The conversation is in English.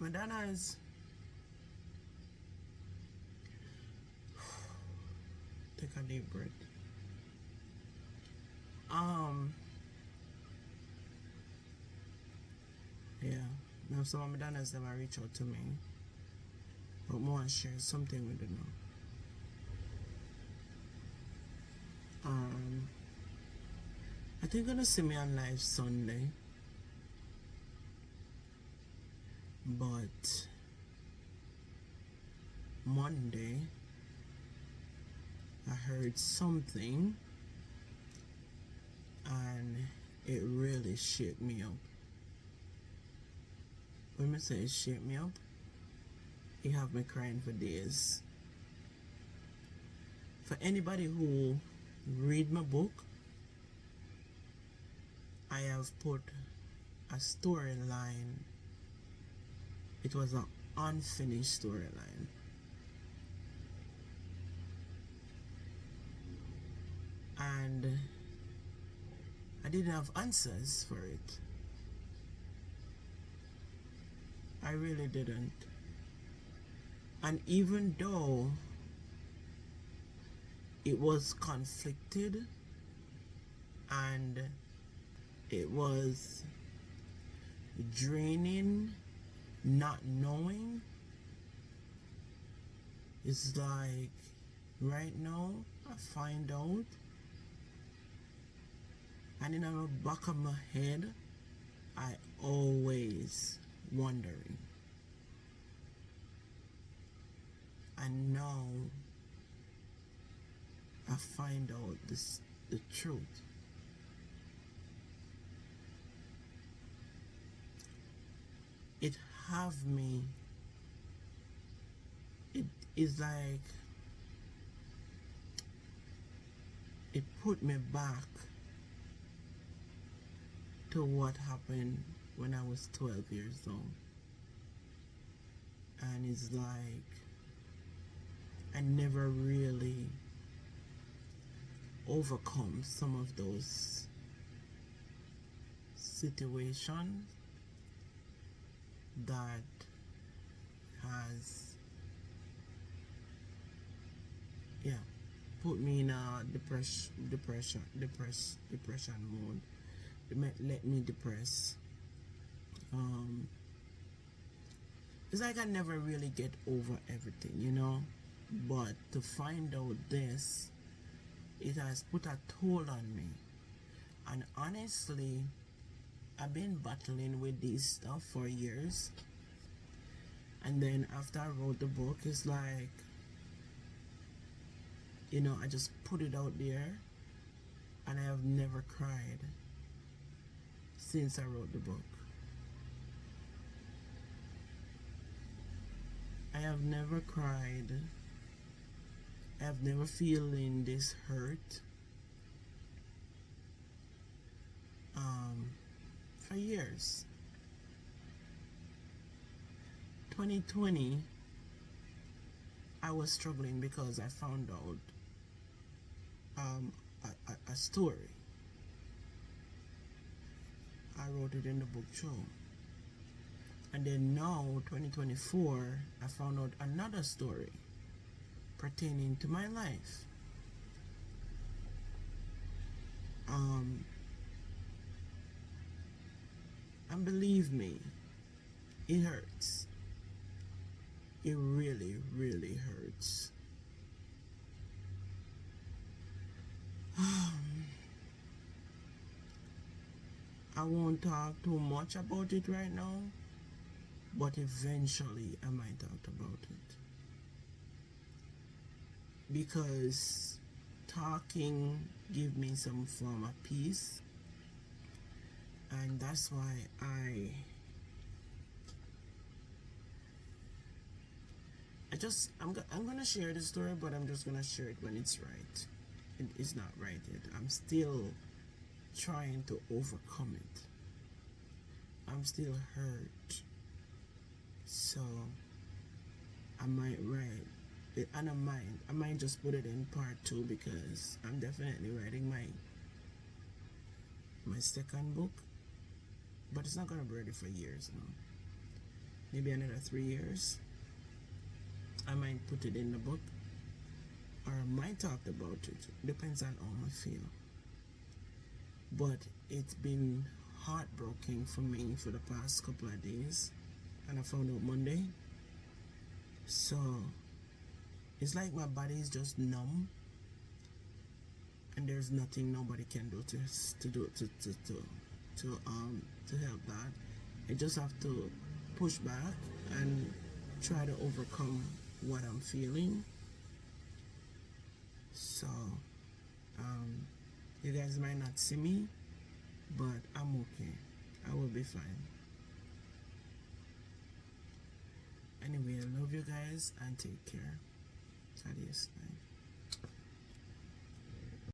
Madonna's. Take a deep breath. Yeah. Now some of Madonna's them reach out to me. But more share something with them now. I think you're gonna see me on live Sunday. But Monday I heard something and it really shook me up. When I say it shook me up, it have me crying for days. For anybody who read my book, I have put a storyline. It was an unfinished storyline. And I didn't have answers for it. I really didn't. And even though it was conflicted and it was draining, not knowing, it's like right now I find out, and in the back of my head I always wondering, and now I find out the truth. It have me, it is like it put me back to what happened when I was 12 years old. And it's like I never really overcome some of those situations that has put me in a depression mode. Let me depress. It's like I never really get over everything, you know. But to find out this, it has put a toll on me. And honestly, I've been battling with this stuff for years. And then after I wrote the book, it's like, you know, I just put it out there, and I have never cried since I wrote the book. I have never cried. I have never feeling this hurt for years. 2020, I was struggling because I found out a story. I wrote it in the book too. And then now, 2024, I found out another story pertaining to my life. And believe me, it hurts. It really, really hurts. I won't talk too much about it right now, but eventually I might talk about it. Because talking gives me some form of peace, and that's why I'm gonna share the story, but I'm just gonna share it when it's right. It's not right yet. I'm still trying to overcome it. I'm still hurt, so I might write it, and I might just put it in part 2, because I'm definitely writing my second book, but it's not gonna be ready for years now. maybe another 3 years, I might put it in the book, or I might talk about it. Depends on how I feel. But it's been heartbreaking for me for the past couple of days, and I found out Monday. So it's like my body is just numb, and there's nothing nobody can do to help that. I just have to push back and try to overcome what I'm feeling. So you guys might not see me, but I'm okay. I will be fine. Anyway, I love you guys and take care. Adios. Bye.